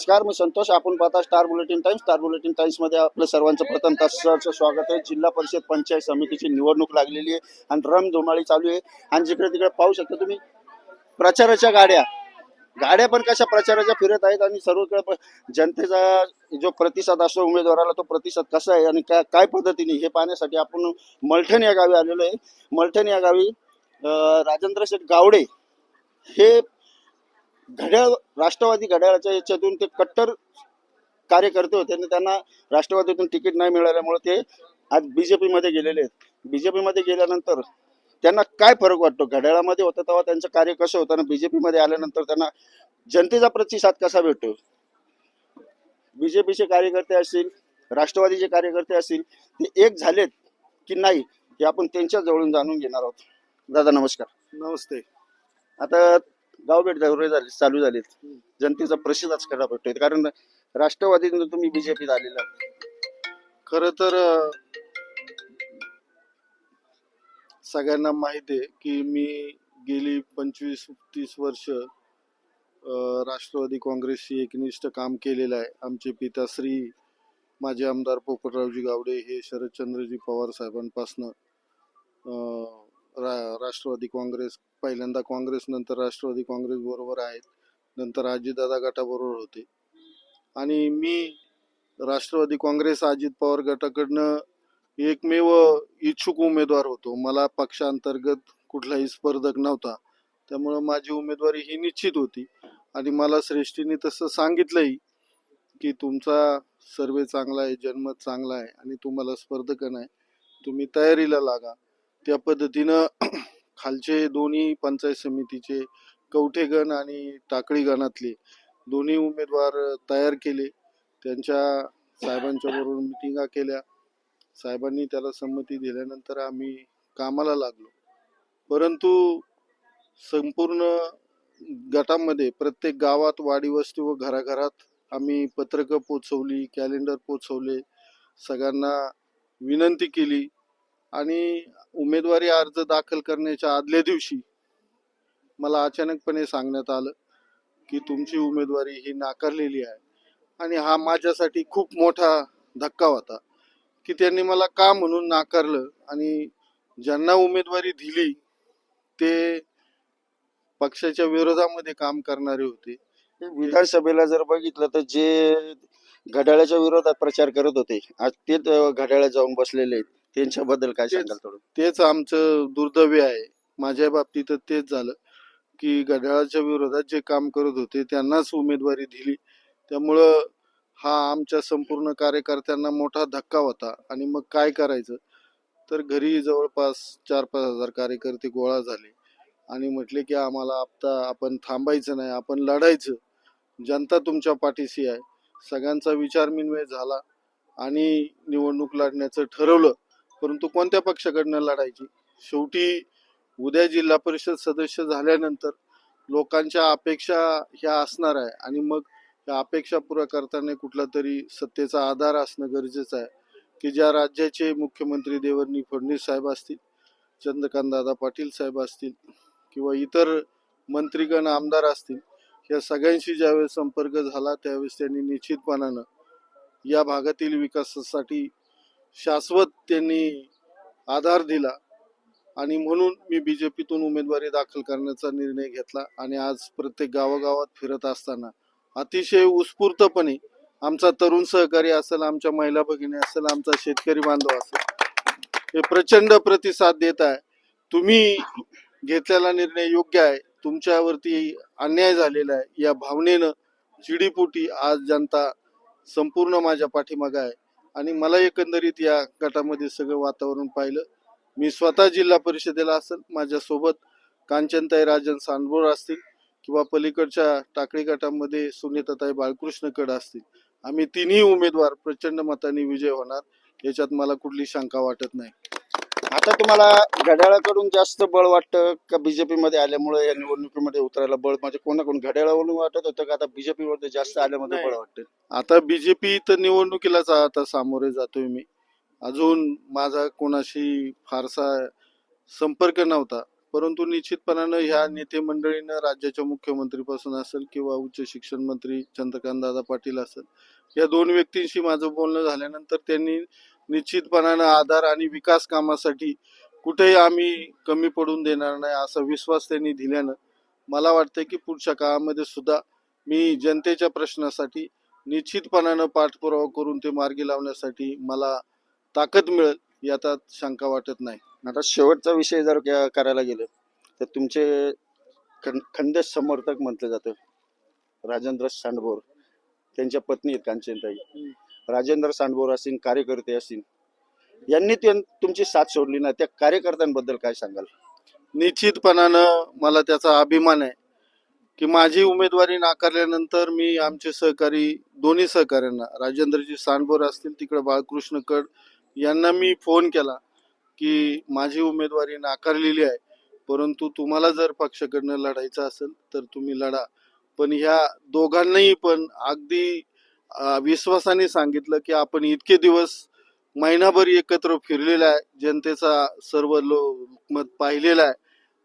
नमस्कार, मी संतोष. आपण पाहता star bulletin times. Star bulletin times मध्ये आपलं सर्वांचं प्रथम तासाचं स्वागत आहे. जिल्हा परिषद पंचायत समितीची निवडणूक लागलेली आहे आणि रणधुमाळी चालू आहे. आणि जिकडे तिकडे पाहू शकता तुम्ही प्रचाराच्या गाड्या गाड्या पण कशा प्रचाराच्या फिरत आहेत आणि सर्वकडे जनतेचा जो प्रतिसाद असतो उमेदवाराला, तो प्रतिसाद कसा आहे आणि काय पद्धतीने हे पाहण्यासाठी आपण मलठण या गावी आलेलो आहे. मलठण या गावी राजेंद्र शेठ गावडे हे घड्याळ राष्ट्रवादी घड्याळाच्या याच्यातून ते कट्टर कार्यकर्ते होते आणि त्यांना राष्ट्रवादीतून तिकीट नाही मिळाल्यामुळे ते आज बीजेपी मध्ये गेलेले आहेत. बीजेपी मध्ये गेल्यानंतर त्यांना काय फरक वाटतो? घड्याळामध्ये होतं तेव्हा त्यांचं कार्य कसं होतं आणि बीजेपी मध्ये आल्यानंतर त्यांना जनतेचा प्रतिसाद कसा भेटतो? बीजेपीचे कार्यकर्ते असतील, राष्ट्रवादीचे कार्यकर्ते असतील, ते एक झालेत की नाही हे आपण त्यांच्या जवळून जाणून घेणार आहोत. दादा नमस्कार. नमस्ते. आता गावभेट दौरे चालू झालेत. जनतेचा प्रतिसाद कसा भेटतोय? कारण राष्ट्रवादीतून तुम्ही बीजेपीत आलेला. खरं तर सगळ्यांना माहिती आहे की मी गेली 25-30 वर्ष राष्ट्रवादी काँग्रेसशी एकनिष्ठ काम केलेलं आहे. आमचे पिताश्री माजी आमदार पोपटरावजी गावडे हे शरदचंद्रजी पवार साहेबांपासनं राष्ट्रवादी काँग्रेस, पहिल्यांदा काँग्रेस नंतर राष्ट्रवादी काँग्रेस बरोबर आहेत, नंतर अजितदादा गटाबरोबर होते आणि मी राष्ट्रवादी काँग्रेस अजित पवार गटाकडनं एकमेव इच्छुक उमेदवार होतो. मला पक्षांतर्गत कुठलाही स्पर्धक नव्हता, त्यामुळं माझी उमेदवारी ही निश्चित होती आणि मला श्रेष्ठीने तसं सांगितलंही की तुमचा सर्वे चांगला आहे, जनमत चांगला आहे आणि तुम्हाला स्पर्धक नाही, तुम्ही तयारीला लागा. त्या पद्धतीनं खालचे दोन्ही पंचायत समितीचे कवठेगण आणि टाकळी गणातले दोन्ही उमेदवार तयार केले. त्यांच्या साहेबांच्या बरोबर मिटिंगा केल्या. साहेबांनी त्याला संमती दिल्यानंतर आम्ही कामाला लागलो. परंतु संपूर्ण गटामध्ये प्रत्येक गावात, वाडी वस्ती व घराघरात आम्ही पत्रकं पोचवली, कॅलेंडर पोचवले, सगळ्यांना विनंती केली आणि उमेदवारी अर्ज दाखल करण्याच्या आदल्या दिवशी मला अचानकपणे सांगण्यात आलं की तुमची उमेदवारी ही नाकारलेली आहे. आणि हा माझ्यासाठी खूप मोठा धक्का होता की त्यांनी मला का म्हणून नाकारलं आणि ज्यांना उमेदवारी दिली ते पक्षाच्या विरोधामध्ये काम करणारे होते. विधानसभेला जर बघितलं तर जे घड्याळाच्या विरोधात प्रचार करत होते, आज ते घड्याळात जाऊन बसलेले आहेत. त्यांच्याबद्दल काय सांगाल थोडं? तेच आमचं दुर्दैव आहे. माझ्या बाबतीत तेच झालं की घड्याळाच्या विरोधात जे काम करत होते त्यांनाच उमेदवारी दिली. त्यामुळं हा आमच्या संपूर्ण कार्यकर्त्यांना मोठा धक्का होता. आणि मग काय करायचं तर घरी जवळपास 4-5 हजार कार्यकर्ते गोळा झाले आणि म्हटले की आम्हाला आता आपण थांबायचं नाही, आपण लढायचं, जनता तुमच्या पाठीशी आहे. सगळ्यांचा विचारविनिमय झाला आणि निवडणूक लढण्याचं ठरवलं. परंतु कोणत्या पक्षाकडनं लढायची? शेवटी उद्या जिल्हा परिषद सदस्य झाल्यानंतर लोकांच्या अपेक्षा ह्या असणार आहे आणि मग त्या अपेक्षा पुरा करताना कुठला तरी सत्तेचा आधार असणं गरजेचं आहे की ज्या राज्याचे मुख्यमंत्री देवेंद्र फडणवीस साहेब असतील, चंद्रकांत दादा पाटील साहेब असतील किंवा इतर मंत्रीगण, आमदार असतील, या सगळ्यांशी ज्यावेळेस संपर्क झाला त्यावेळेस त्यांनी निश्चितपणानं या भागातील विकासासाठी शाश्वत त्यांनी आधार दिला आणि म्हणून मी बीजेपीतून उमेदवारी दाखल करण्याचा निर्णय घेतला. आणि आज प्रत्येक गावागावात फिरत असताना अतिशय उत्स्फूर्तपणे आमचा तरुण सहकारी असेल, आमच्या महिला भगिनी असेल, आमचा शेतकरी बांधव असेल, हे प्रचंड प्रतिसाद देत आहे. तुम्ही घेतलेला निर्णय योग्य आहे, तुमच्यावरती अन्याय झालेला आहे या भावनेनं चिडीपोटी आज जनता संपूर्ण माझ्या पाठीमागे आहे. आणि मला एकंदरीत या गटामध्ये सगळं वातावरण पाहिलं. मी स्वतः जिल्हा परिषदेला असेल, माझ्यासोबत कांचनताई राजन सांडबोर असतील किंवा पलीकडच्या टाकळी गटामध्ये सुनीताताई बाळकृष्णकड असतील, आम्ही तिन्ही उमेदवार प्रचंड मताने विजय होणार, याच्यात मला कुठली शंका वाटत नाही. आता तुम्हाला घड्याळाकडून जास्त बळ वाटतं का बीजेपी मध्ये आल्यामुळे या निवडणुकीमध्ये उतरायला बळ? म्हणजे कोणाकडून घड्याळावरून वाटत होतं का आता बीजेपी मध्ये जास्त आल्यामध्ये बळ वाटतं? आता बीजेपी तर निवडणुकीलाच आता सामोरे जातोय मी. अजून माझा कोणाशी फारसा संपर्क नव्हता, परंतु निश्चितपणानं ह्या नेते मंडळीनं राज्याच्या मुख्यमंत्रीपासून असेल किंवा उच्च शिक्षण मंत्री चंद्रकांत दादा पाटील असेल, या दोन व्यक्तींशी माझं बोलणं झाल्यानंतर त्यांनी निश्चितपणानं आधार आणि विकास कामासाठी कुठेही आम्ही कमी पडून देणार नाही असा विश्वास त्यांनी दिल्यानं मला वाटतं की पुढच्या काळामध्ये सुद्धा मी जनतेच्या प्रश्नासाठी निश्चितपणानं पाठपुरावा करून ते मार्गी लावण्यासाठी मला ताकद मिळेल यात शंका वाटत नाही. आता शेवटचा विषय जर करायला गेलं तर तुमचे खंदेश समर्थक म्हटलं जातं राजेंद्र सांडभोर, त्यांच्या पत्नी आहेत कांचनताई, राजेंद्र सांडभोर असतील, कार्यकर्ते असतील, यांनी तुमची साथ सोडली ना, त्या कार्यकर्त्यांबद्दल काय सांगाल? निश्चितपणानं मला त्याचा अभिमान आहे की माझी उमेदवारी नाकारल्यानंतर मी आमचे सहकारी दोन्ही सहकाऱ्यांना राजेंद्रजी सांडभोर असतील तिकडे बाळकृष्ण कड यांना मी फोन केला की माझी उमेदवारी नाकारलेली आहे, परंतु तुम्हाला जर पक्षाकडनं लढायचं असेल तर तुम्ही लढा. पण ह्या दोघांनाही पण अगदी विश्वासाने सांगितलं की आपण इतके दिवस महिनाभर एकत्र फिरलेला आहे, जनतेचा सर्व लोकमत पाहिलेला आहे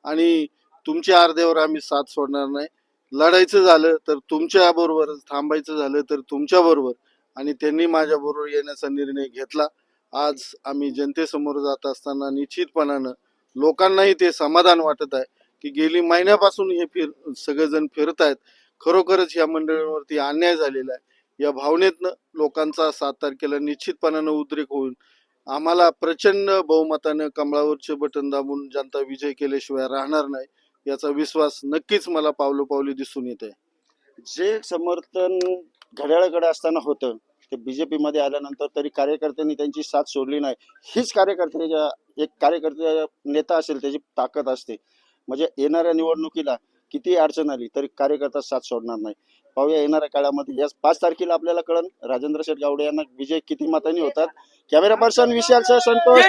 आणि तुमच्या अर्ध्यावर आम्ही साथ सोडणार नाही. लढायचं झालं तर तुमच्या बरोबर, थांबायचं झालं तर तुमच्या बरोबर. आणि त्यांनी माझ्या बरोबर येण्याचा निर्णय घेतला. आज आम्ही जनतेसमोर जात असताना निश्चितपणानं लोकांनाही ते समाधान वाटत आहे की गेली महिन्यापासून हे सगळेजण फिरत आहेत. खरोखरच या मंडळींवरती अन्याय झालेला आहे. या भावनेतनं लोकांचा 7 तारखेला निश्चितपणानं उद्रेक होऊन आम्हाला प्रचंड बहुमतानं कमळावरचे बटन दाबून जनता विजय केल्याशिवाय राहणार नाही याचा विश्वास नक्कीच मला पावलोपावली दिसून येत आहे. जे समर्थन घड्याळाकडे असताना होतं ते बीजेपी मध्ये आल्यानंतर तरी कार्यकर्त्यांनी त्यांची साथ सोडली नाही. हीच कार्यकर्त्याच्या एक कार्यकर्ते नेता असेल त्याची ताकद असते. म्हणजे येणाऱ्या निवडणुकीला किती अडचण आली तरी कार्यकर्ता साथ सोडणार नाही. पाहूया येणाऱ्या काळामध्ये या 5 तारखेला आपल्याला कळन राजेंद्र शेठ गावडे यांना विजय किती मतांनी होतात. कॅमेरा पर्सन विशाल सह संतोष.